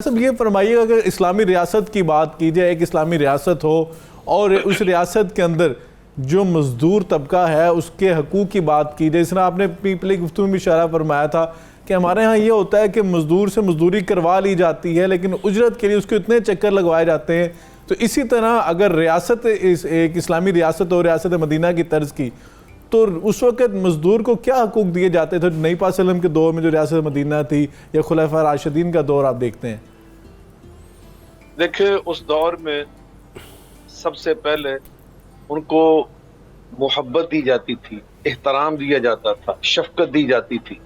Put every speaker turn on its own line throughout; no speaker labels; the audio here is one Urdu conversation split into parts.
سب یہ فرمائیے گا اگر اسلامی ریاست کی بات کی جائے، ایک اسلامی ریاست ہو اور اس ریاست کے اندر جو مزدور طبقہ ہے اس کے حقوق کی بات کی جائے، اس طرح آپ نے پچھلی گفتگو میں اشارہ فرمایا تھا کہ ہمارے ہاں یہ ہوتا ہے کہ مزدور سے مزدوری کروا لی جاتی ہے لیکن اجرت کے لیے اس کو اتنے چکر لگوائے جاتے ہیں۔ تو اسی طرح اگر ریاست ایک اسلامی ریاست ہو، ریاست مدینہ کی طرز کی، تو اس وقت مزدور کو کیا حقوق دیے جاتے تھے؟ نبی پاک صلی اللہ علیہ وسلم کے دور میں جو ریاست مدینہ تھی یا خلفاء راشدین کا دور آپ دیکھتے ہیں؟
دیکھیں اس دور میں سب سے پہلے ان کو محبت دی جاتی تھی، احترام دیا جاتا تھا، شفقت دی جاتی تھی۔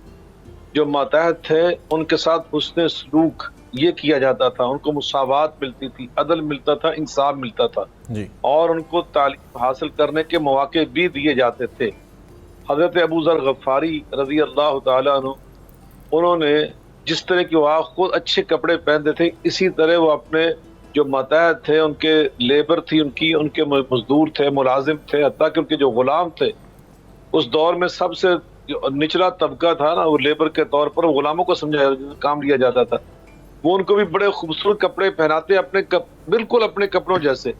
جو ماتحت تھے ان کے ساتھ حسن سلوک یہ کیا جاتا تھا، ان کو مساوات ملتی تھی، عدل ملتا تھا، انصاف ملتا تھا
جی۔
اور ان کو تعلیم حاصل کرنے کے مواقع بھی دیے جاتے تھے۔ حضرت ابو ذر غفاری رضی اللہ تعالیٰ عنہ، انہوں نے جس طرح کی وہ خود اچھے کپڑے پہنتے تھے اسی طرح وہ اپنے جو ماتحت تھے، ان کے لیبر تھی، ان کے مزدور تھے، ملازم تھے، حتیٰ کہ ان کے جو غلام تھے، اس دور میں سب سے نچلا طبقہ تھا نا، وہ لیبر کے طور پر غلاموں کو کام لیا جاتا تھا، وہ ان کو بھی بڑے خوبصورت کپڑے پہناتے بالکل اپنے کپڑوں جیسے۔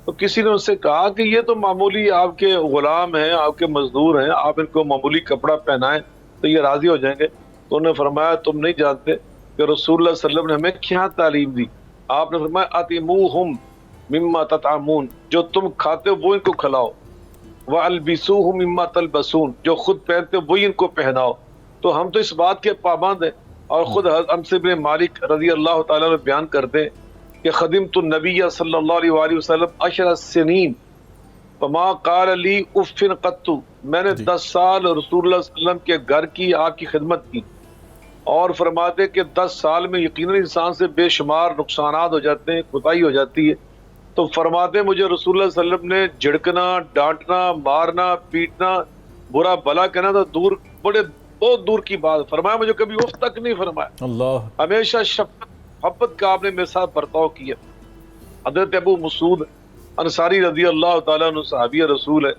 تو کسی نے ان سے کہا کہ یہ تو معمولی آپ کے غلام ہیں، آپ کے مزدور ہیں، آپ ان کو معمولی کپڑا پہنائیں تو یہ راضی ہو جائیں گے۔ تو انہوں نے فرمایا تم نہیں جانتے کہ رسول اللہ صلی اللہ علیہ وسلم نے ہمیں کیا تعلیم دی۔ آپ نے فرمایا اطعموہم مما تطعمون، جو تم کھاتے ہو وہ ان کو کھلاؤ، والبسوہم مما تلبسون، جو خود پہنتے ہو وہی ان کو پہناؤ۔ تو ہم تو اس بات کے پابند ہیں، اور خود انس بن مالک رضی اللہ تعالیٰ نے بیان کرتے ہیں کہ خدمت النبی صلی اللہ علیہ وآلہ وسلم 10 سنین فما قال لی اف قط، میں نے 10 سال رسول اللہ صلی اللہ علیہ وسلم کے گھر کی، آپ کی خدمت کی، اور فرماتے کہ 10 سال میں یقیناً انسان سے بے شمار نقصانات ہو جاتے ہیں، کوتاہی ہو جاتی ہے۔ تو فرماتے مجھے رسول اللہ صلی اللہ علیہ وسلم نے جھڑکنا، ڈانٹنا، مارنا، پیٹنا، برا بلا کہنا تو بہت دور کی بات، فرمایا مجھے کبھی اف تک نہیں فرمایا،
اللہ
ہمیشہ شفقت محبت کا آپ نے میرے ساتھ برتاؤ کیا۔ حضرت ابو مسعود انصاری رضی اللہ تعالیٰ عنہ صحابی رسول ہے،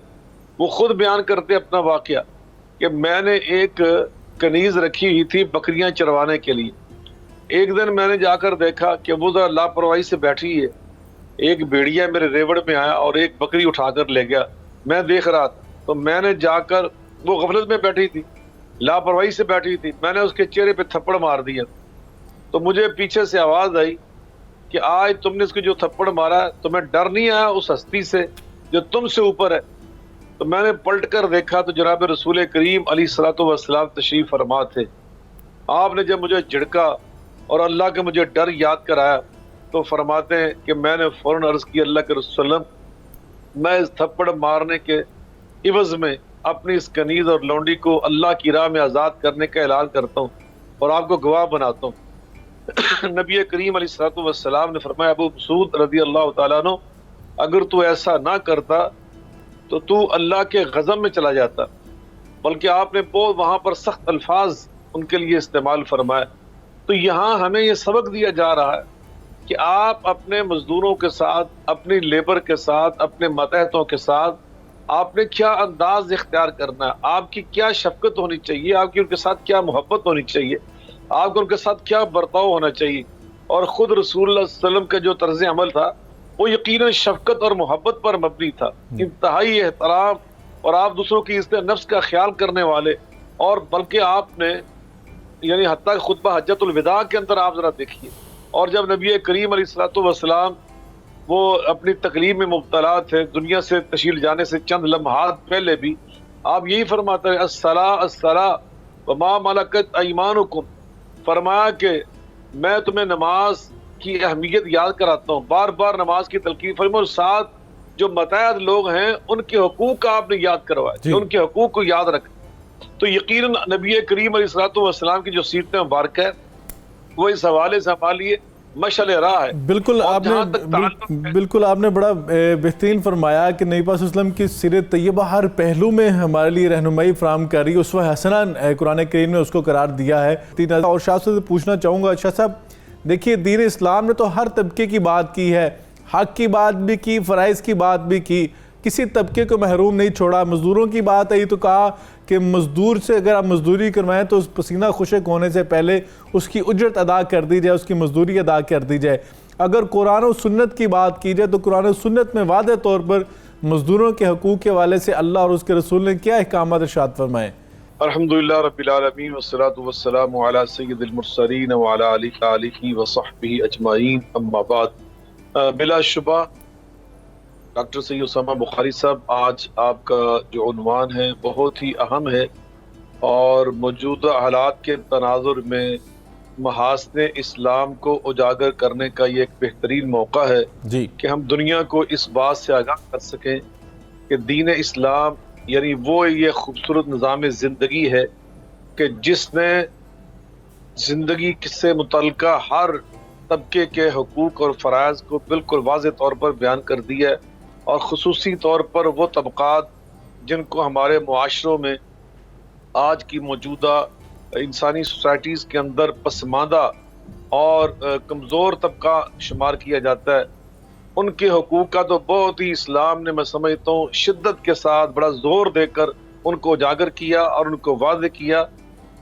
وہ خود بیان کرتے اپنا واقعہ کہ میں نے ایک کنیز رکھی ہوئی تھی بکریاں چروانے کے لیے۔ ایک دن میں نے جا کر دیکھا کہ وہ ذرا لاپرواہی سے بیٹھی ہے، ایک بیڑیا میرے ریوڑ میں آیا اور ایک بکری اٹھا کر لے گیا۔ میں دیکھ رہا تھا تو میں نے جا کر، وہ غفلت میں بیٹھی تھی، لاپرواہی سے بیٹھی تھی، میں نے اس کے چہرے پہ تھپڑ مار دیا۔ تو مجھے پیچھے سے آواز آئی کہ آج تم نے اس کو جو تھپڑ مارا ہے تمہیں ڈر نہیں آیا اس ہستی سے جو تم سے اوپر ہے؟ تو میں نے پلٹ کر دیکھا تو جناب رسول کریم علیہ الصلوۃ والسلام تشریف فرما تھے۔ آپ نے جب مجھے جھڑکا اور اللہ کے مجھے ڈر یاد کرایا تو فرماتے ہیں کہ میں نے فوراً عرض کی اللہ کے رسول صلی اللہ علیہ وسلم، میں اس تھپڑ مارنے کے عوض میں اپنی اس کنیز اور لونڈی کو اللہ کی راہ میں آزاد کرنے کا اعلان کرتا ہوں اور آپ کو گواہ بناتا ہوں۔ نبی کریم علیہ الصلوۃ والسلام نے فرمایا ابو مسعود رضی اللہ تعالیٰ عنہ، اگر تو ایسا نہ کرتا تو تو اللہ کے غضب میں چلا جاتا، بلکہ آپ نے بہت وہاں پر سخت الفاظ ان کے لیے استعمال فرمایا۔ تو یہاں ہمیں یہ سبق دیا جا رہا ہے کہ آپ اپنے مزدوروں کے ساتھ، اپنی لیبر کے ساتھ، اپنے ماتحتوں کے ساتھ آپ نے کیا انداز اختیار کرنا ہے، آپ کی کیا شفقت ہونی چاہیے، آپ کی ان کے ساتھ کیا محبت ہونی چاہیے، آپ کو ان کے ساتھ کیا برتاؤ ہونا چاہیے۔ اور خود رسول اللہ صلی اللہ علیہ وسلم کا جو طرز عمل تھا وہ یقیناً شفقت اور محبت پر مبنی تھا، انتہائی احترام، اور آپ دوسروں کی عزت نفس کا خیال کرنے والے، اور بلکہ آپ نے یعنی حتیٰ کہ خطبہ حجۃ الوداع کے اندر آپ ذرا دیکھیے، اور جب نبی کریم علیہ الصلوۃ والسلام وہ اپنی تقریب میں مبتلا تھے، دنیا سے تشریف جانے سے چند لمحات پہلے بھی آپ یہی فرماتے ہیں الصلاۃ الصلاۃ وما ملکت ایمانکم، فرمایا کہ میں تمہیں نماز کی اہمیت یاد کراتا ہوں، بار بار نماز کی تلقین فرمایا، اور ساتھ جو متعدد لوگ ہیں ان کے حقوق کا آپ نے یاد کروایا کہ ان کے حقوق کو یاد رکھیں۔ تو یقیناً نبی کریم علیہ الصلوۃ والسلام کی جو سیرت مبارکہ ہے وہ اس حوالے سے ہمارے لیے مشعل راہ ہے۔
بالکل آپ نے بڑا بہترین فرمایا کہ نبی پاک صلی اللہ علیہ وسلم کی سیرت طیبہ ہر پہلو میں ہمارے لیے رہنمائی فراہم کر رہی ہے، اسوہ حسنہ قرآن کریم نے اس کو قرار دیا ہے۔ اور شاہ صاحب سے پوچھنا چاہوں گا، شاہ صاحب دیکھیے دین اسلام نے تو ہر طبقے کی بات کی ہے، حق کی بات بھی کی، فرائض کی بات بھی کی، کسی طبقے کو محروم نہیں چھوڑا۔ مزدوروں کی بات آئی تو کہا کہ مزدور سے اگر آپ مزدوری کروائیں تو اس پسینہ خشک ہونے سے پہلے اس کی اجرت ادا کر دی جائے، اس کی مزدوری ادا کر دی جائے۔ اگر قرآن و سنت کی بات کی جائے تو قرآن و سنت میں واضح طور پر مزدوروں کے حقوق کے حوالے سے اللہ اور اس کے رسول نے کیا احکامات ارشاد فرمائے؟
الحمدللہ رب العالمین والصلاة والسلام علی سید المرسلین وعلی آلہ وصحبہ اجمعین، اما بعد۔ بلا شبہ ڈاکٹر سید اسامہ بخاری صاحب، آج آپ کا جو عنوان ہے بہت ہی اہم ہے اور موجودہ حالات کے تناظر میں محاسن اسلام کو اجاگر کرنے کا یہ ایک بہترین موقع ہے
جی
کہ ہم دنیا کو اس بات سے آگاہ کر سکیں کہ دین اسلام یعنی وہ یہ خوبصورت نظام زندگی ہے کہ جس نے زندگی سے متعلقہ ہر طبقے کے حقوق اور فرائض کو بالکل واضح طور پر بیان کر دیا ہے، اور خصوصی طور پر وہ طبقات جن کو ہمارے معاشروں میں آج کی موجودہ انسانی سوسائٹیز کے اندر پسماندہ اور کمزور طبقہ شمار کیا جاتا ہے، ان کے حقوق کا تو بہت ہی اسلام نے، میں سمجھتا ہوں، شدت کے ساتھ بڑا زور دے کر ان کو اجاگر کیا اور ان کو واضح کیا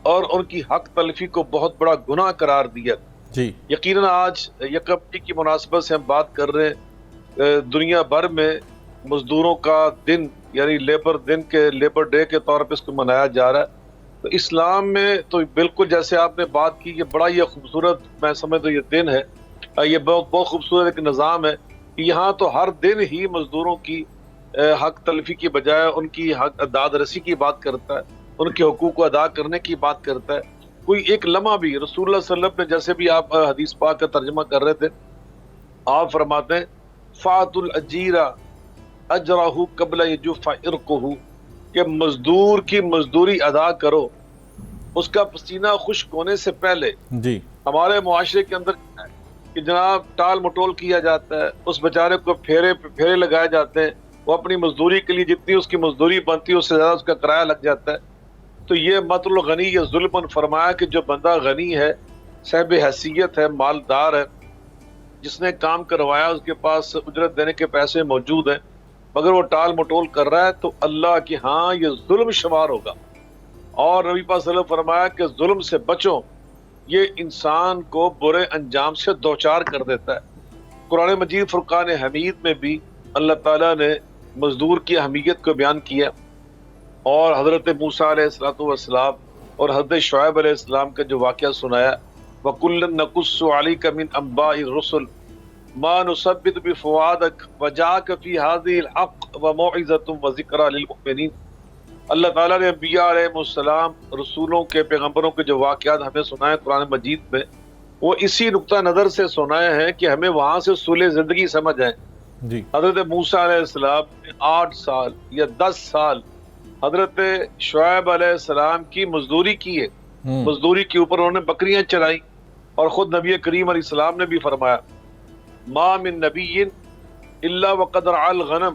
اور ان کی حق تلفی کو بہت بڑا گناہ قرار دیا۔
جی
یقیناً آج یکم کی مناسبت سے ہم بات کر رہے ہیں، دنیا بھر میں مزدوروں کا دن یعنی لیبر ڈے کے طور پہ اس کو منایا جا رہا ہے۔ تو اسلام میں تو بالکل جیسے آپ نے بات کی، یہ بڑا یہ خوبصورت، میں سمجھتا ہوں، یہ دن ہے، یہ بہت خوبصورت ایک نظام ہے کہ یہاں تو ہر دن ہی مزدوروں کی حق تلفی کی بجائے ان کی حق داد رسی کی بات کرتا ہے، ان کے حقوق کو ادا کرنے کی بات کرتا ہے۔ کوئی ایک لمحہ بھی رسول اللہ صلی اللہ علیہ وسلم نے، جیسے بھی آپ حدیث پاک کا ترجمہ کر رہے تھے، آپ فرماتے ہیں فَأْتُوا الْأَجِيرَ أَجْرَهُ قَبْلَ يَجُفَّ عِرْقُهُ، کہ مزدور کی مزدوری ادا کرو اس کا پسینہ خشک ہونے سے پہلے۔
جی
ہمارے معاشرے کے اندر کیا ہے کہ جناب ٹال مٹول کیا جاتا ہے، اس بیچارے کو پھیرے لگائے جاتے ہیں، وہ اپنی مزدوری کے لیے جتنی اس کی مزدوری بنتی ہے اس سے زیادہ اس کا کرایہ لگ جاتا ہے۔ تو یہ مطل غنی یہ ظلم فرمایا کہ جو بندہ غنی ہے، صاحب حیثیت ہے، مالدار ہے، جس نے کام کروایا، اس کے پاس اجرت دینے کے پیسے موجود ہیں، مگر وہ ٹال مٹول کر رہا ہے، تو اللہ کی ہاں یہ ظلم شمار ہوگا۔ اور نبی پاک صلی اللہ علیہ وسلم فرمایا کہ ظلم سے بچو، یہ انسان کو برے انجام سے دوچار کر دیتا ہے۔ قرآن مجید فرقان حمید میں بھی اللہ تعالیٰ نے مزدور کی اہمیت کو بیان کیا، اور حضرت موسیٰ علیہ السلام اور حضرت شعیب علیہ السلام کا جو واقعہ سنایا، وَكُلًّا نَقُصُّ عَلَيْكَ مِنْ أَنْبَاءِ الرُّسُلِ مَا نُثَبِّتُ بِفُؤَادِكَ وَجَاءَكَ فِي هَذِهِ الْحَقُّ وَمَوْعِظَةٌ وَذِكْرَىٰ لِلْمُؤْمِنِينَ۔ اللہ تعالیٰ نے انبیاء علیہ السلام، رسولوں کے، پیغمبروں کے جو واقعات ہمیں سنائے قرآن مجید میں، وہ اسی نقطہ نظر سے سنائے ہیں کہ ہمیں وہاں سے اصول زندگی سمجھ آئیں۔
جی
حضرت موسیٰ علیہ السلام نے 8 سال یا 10 سال حضرت شعیب علیہ السلام کی مزدوری کی ہے، مزدوری کے اوپر انہوں نے بکریاں چرائیں، اور خود نبی کریم علیہ السلام نے بھی فرمایا ما من نبی الا وقد رعى الغنم،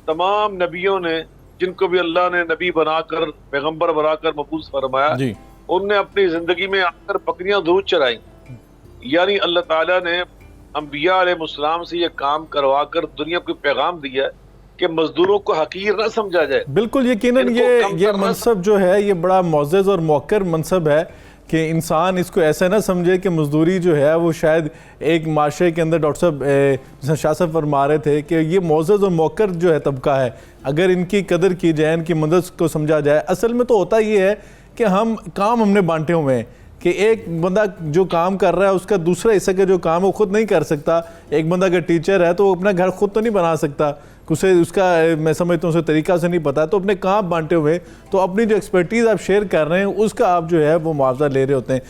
تمام نبیوں نے جن کو بھی اللہ نے نبی بنا کر، پیغمبر بنا کر مبعوث فرمایا،
جی
ان نے اپنی زندگی میں آ کر بکریاں ضرور چرائیں۔ یعنی اللہ تعالیٰ نے انبیاء علیہ السلام سے یہ کام کروا کر دنیا کو پیغام دیا ہے کہ مزدوروں کو حقیر نہ سمجھا جائے۔
بالکل، یقیناً یہ منصب جو ہے یہ بڑا معزز اور موقر منصب ہے کہ انسان اس کو ایسا نہ سمجھے کہ مزدوری جو ہے وہ شاید ایک معاشرے کے اندر، ڈاکٹر صاحب شاہ صاحب فرما رہے تھے کہ یہ معزز اور موقر جو ہے طبقہ ہے، اگر ان کی قدر کی جائے، ان کی مدد کو سمجھا جائے۔ اصل میں تو ہوتا یہ ہے کہ ہم نے بانٹے ہوئے ہیں کہ ایک بندہ جو کام کر رہا ہے اس کا دوسرا حصہ کا جو کام وہ خود نہیں کر سکتا۔ ایک بندہ اگر ٹیچر ہے تو وہ اپنا گھر خود تو نہیں بنا سکتا، اس کا میں سمجھتا ہوں اسے طریقہ سے نہیں پتا، تو اپنے کام بانٹے ہوئے، تو اپنی جو ایکسپرٹیز آپ شیئر کر رہے ہیں اس کا آپ جو ہے وہ معاوضہ لے رہے ہوتے ہیں۔